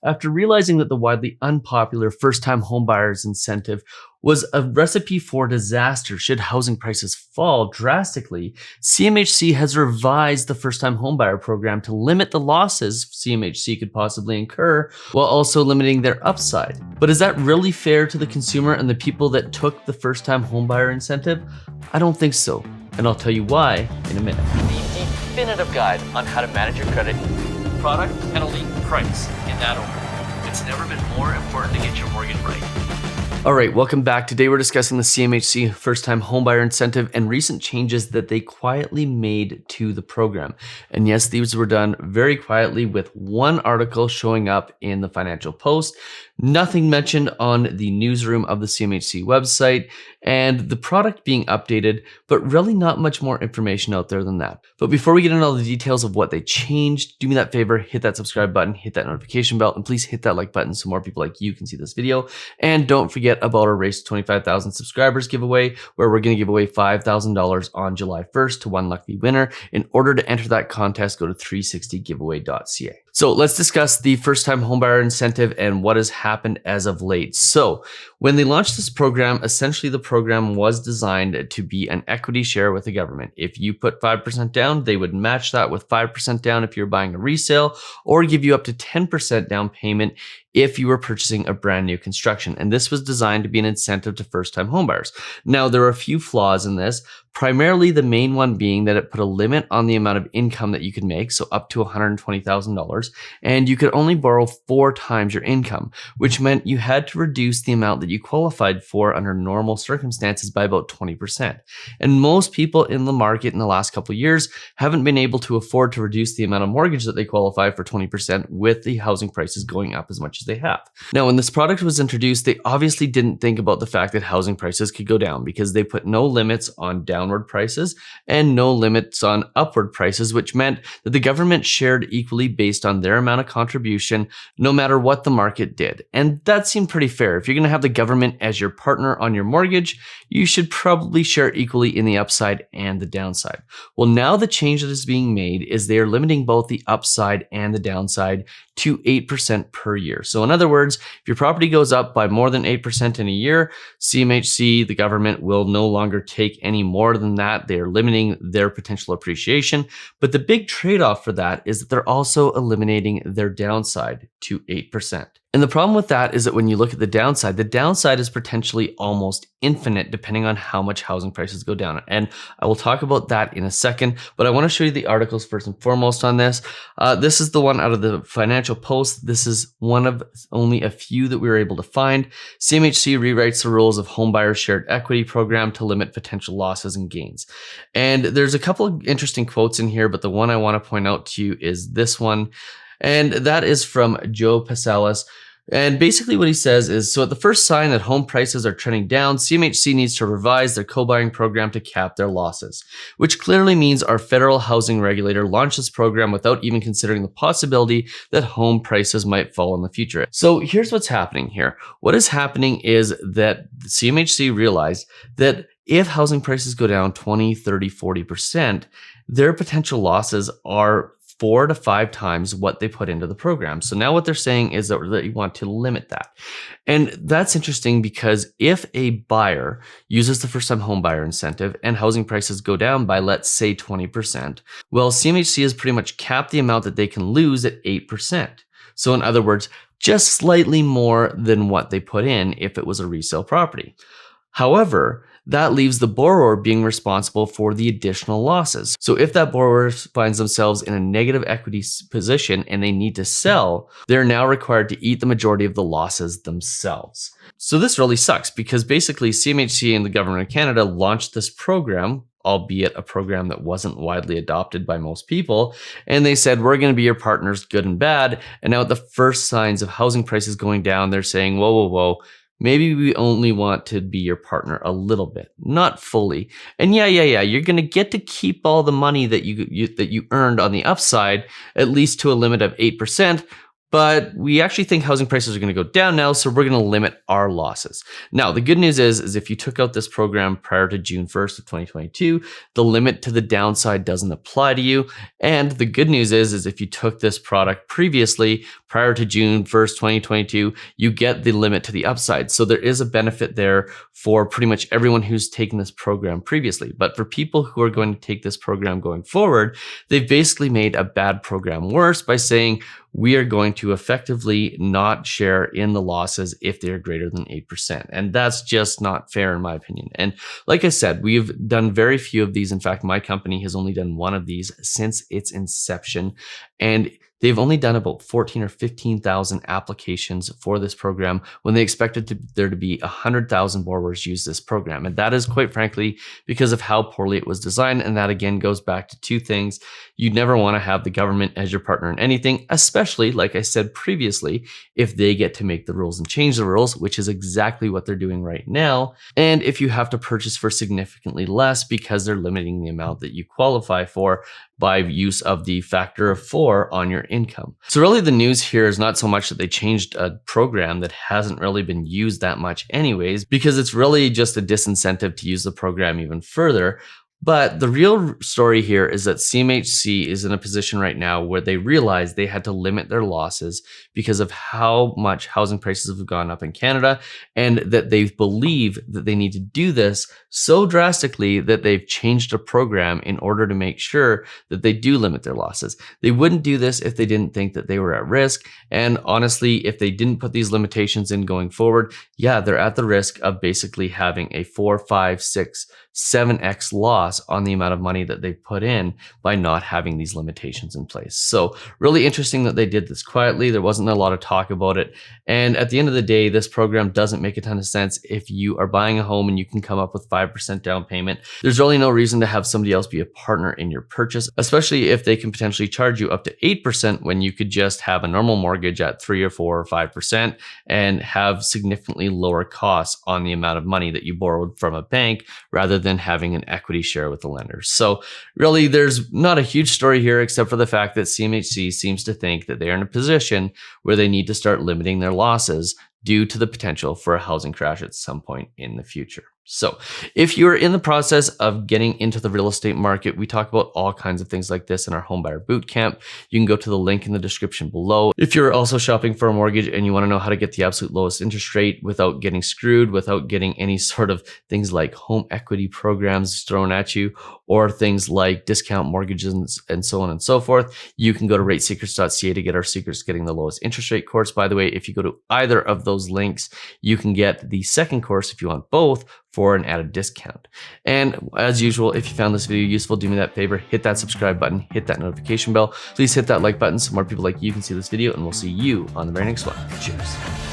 after realizing that the widely unpopular first-time homebuyers incentive was a recipe for disaster should housing prices fall drastically. CMHC has revised the first-time homebuyer program to limit the losses CMHC could possibly incur while also limiting their upside. But is that really fair to the consumer and the people that took the first-time homebuyer incentive? I don't think so, and I'll tell you why in a minute. The definitive guide on how to manage your credit, product, penalty, price in that order. It's never been more important to get your mortgage right. All right, welcome back. Today we're discussing the CMHC first-time homebuyer incentive and recent changes that they quietly made to the program. And yes, these were done very quietly with one article showing up in the Financial Post, nothing mentioned on the newsroom of the CMHC website, and the product being updated, but really not much more information out there than that. But before we get into all the details of what they changed, do me that favor, hit that subscribe button, hit that notification bell, and please hit that like button so more people like you can see this video. And don't forget about our Race to 25,000 subscribers giveaway, where we're going to give away $5,000 on July 1st to one lucky winner. In order to enter that contest, go to 360giveaway.ca. So let's discuss the first-time homebuyer incentive and what has happened as of late. So when they launched this program, essentially the program was designed to be an equity share with the government. If you put 5% down, they would match that with 5% down if you're buying a resale, or give you up to 10% down payment if you were purchasing a brand new construction. And this was designed to be an incentive to first-time homebuyers. Now, there are a few flaws in this, primarily the main one being that it put a limit on the amount of income that you could make, so up to $120,000, and you could only borrow 4 times your income, which meant you had to reduce the amount that you qualified for under normal circumstances by about 20%. And most people in the market in the last couple of years haven't been able to afford to reduce the amount of mortgage that they qualify for 20% with the housing prices going up as much as they have. Now, when this product was introduced, they obviously didn't think about the fact that housing prices could go down, because they put no limits on downward prices and no limits on upward prices, which meant that the government shared equally based on their amount of contribution, no matter what the market did. And that seemed pretty fair. If you're going to have the government as your partner on your mortgage, you should probably share equally in the upside and the downside. Well, now the change that is being made is they are limiting both the upside and the downside to 8% per year. So in other words, if your property goes up by more than 8% in a year, CMHC, the government, will no longer take any more than that. They are limiting their potential appreciation. But the big trade-off for that is that they're also eliminating their downside to 8%. And the problem with that is that when you look at the downside is potentially almost infinite depending on how much housing prices go down. And I will talk about that in a second, but I want to show you the articles first and foremost on this. This is the one out of the Financial Post. This is one of only a few that we were able to find. CMHC rewrites the rules of homebuyer shared equity program to limit potential losses and gains. And there's a couple of interesting quotes in here, but the one I want to point out to you is this one. And that is from Joe Pasalis. And basically what he says is, so at the first sign that home prices are trending down, CMHC needs to revise their co-buying program to cap their losses, which clearly means our federal housing regulator launched this program without even considering the possibility that home prices might fall in the future. So here's what's happening here. What is happening is that CMHC realized that if housing prices go down 20, 30, 40%, their potential losses are 4 to 5 times what they put into the program. So now what they're saying is that you want to limit that. And that's interesting because if a buyer uses the first-time home buyer incentive and housing prices go down by, let's say, 20%, well, CMHC has pretty much capped the amount that they can lose at 8%. So in other words, just slightly more than what they put in if it was a resale property. However, that leaves the borrower being responsible for the additional losses. So if that borrower finds themselves in a negative equity position and they need to sell, they're now required to eat the majority of the losses themselves. So this really sucks because basically CMHC and the government of Canada launched this program, albeit a program that wasn't widely adopted by most people. And they said, we're going to be your partners, good and bad. And now at the first signs of housing prices going down, they're saying, whoa, whoa, whoa. Maybe we only want to be your partner a little bit, not fully. And yeah, you're going to get to keep all the money that you earned on the upside, at least to a limit of 8%, But we actually think housing prices are going to go down now, so we're going to limit our losses. Now, the good news is if you took out this program prior to June 1st of 2022, the limit to the downside doesn't apply to you. And the good news is if you took this product previously, prior to June 1st, 2022, you get the limit to the upside. So there is a benefit there for pretty much everyone who's taken this program previously. But for people who are going to take this program going forward, they've basically made a bad program worse by saying, we are going to effectively not share in the losses if they're greater than 8%. And that's just not fair in my opinion. And like I said, we've done very few of these. In fact, my company has only done one of these since its inception. And they've only done about 14 or 15,000 applications for this program when they expected there to be 100,000 borrowers use this program. And that is quite frankly because of how poorly it was designed. And that again goes back to two things. You never want to have the government as your partner in anything, especially like I said previously, if they get to make the rules and change the rules, which is exactly what they're doing right now. And if you have to purchase for significantly less because they're limiting the amount that you qualify for by use of the factor of 4 on your income. So really the news here is not so much that they changed a program that hasn't really been used that much anyways, because it's really just a disincentive to use the program even further. But the real story here is that CMHC is in a position right now where they realize they had to limit their losses because of how much housing prices have gone up in Canada, and that they believe that they need to do this so drastically that they've changed a program in order to make sure that they do limit their losses. They wouldn't do this if they didn't think that they were at risk. And honestly, if they didn't put these limitations in going forward, yeah, they're at the risk of basically having a 4, 5, 6, 7x loss on the amount of money that they put in by not having these limitations in place. So really interesting that they did this quietly. There wasn't a lot of talk about it. And at the end of the day, this program doesn't make a ton of sense. If you are buying a home and you can come up with 5% down payment, there's really no reason to have somebody else be a partner in your purchase, especially if they can potentially charge you up to 8% when you could just have a normal mortgage at 3 or 4 or 5% and have significantly lower costs on the amount of money that you borrowed from a bank rather than having an equity share with the lenders. So really, there's not a huge story here except for the fact that CMHC seems to think that they are in a position where they need to start limiting their losses due to the potential for a housing crash at some point in the future. So if you're in the process of getting into the real estate market, we talk about all kinds of things like this in our Homebuyer Bootcamp. You can go to the link in the description below. If you're also shopping for a mortgage and you want to know how to get the absolute lowest interest rate without getting screwed, without getting any sort of things like home equity programs thrown at you, or things like discount mortgages and so on and so forth, you can go to ratesecrets.ca to get our Secrets Getting the Lowest Interest Rate course. By the way, if you go to either of those links, you can get the second course if you want both for an added discount. And as usual, if you found this video useful, do me that favor, hit that subscribe button, hit that notification bell. Please hit that like button so more people like you can see this video, and we'll see you on the very next one. Cheers.